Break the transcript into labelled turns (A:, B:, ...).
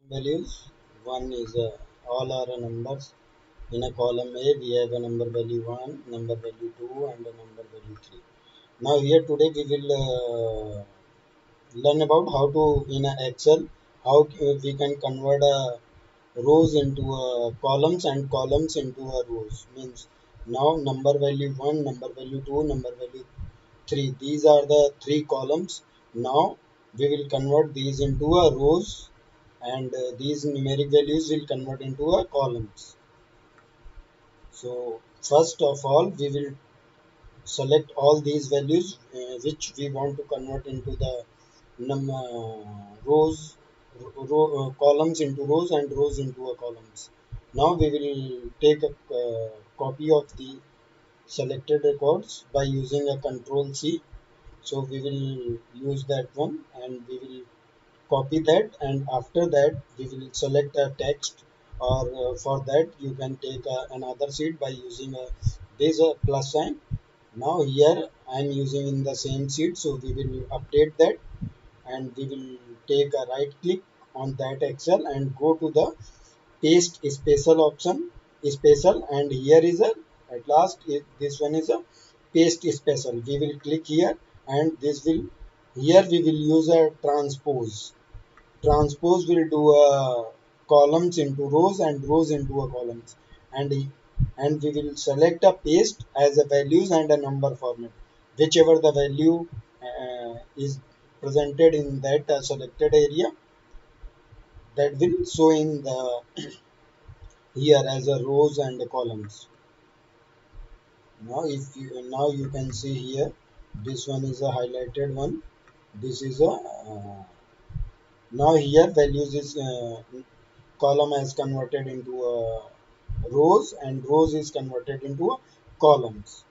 A: values. One is all are numbers. In a column A, we have a number value 1, number value 2, and a number value 3. Now here today we will learn about how to in a Excel how we can convert rows into columns and columns into a rows. Means now number value 1, number value 2, number value 3. These are the three columns. Now we will convert these into a rows, and these numeric values will convert into a columns. So first of all we will select all these values which we want to convert into the rows columns into rows and rows into a columns. Now we will take a copy of the selected records by using a control C. So we will use that one and we will copy that, and after that we will select a text, or for that you can take another sheet by using this plus sign. Now here I am using in the same sheet, so we will update that, and we will take a right click on that Excel and go to the paste special option, special, and here is a at last this one is a paste special. We will click here, and this will here we will use a transpose will do columns into rows and rows into a columns, and we will select a paste as a values and a number format, whichever the value is presented in that selected area, that will show in the here as a rows and the columns. Now if you now you can see here, this one is a highlighted one, this is a now here values is column has converted into rows, and rows is converted into columns.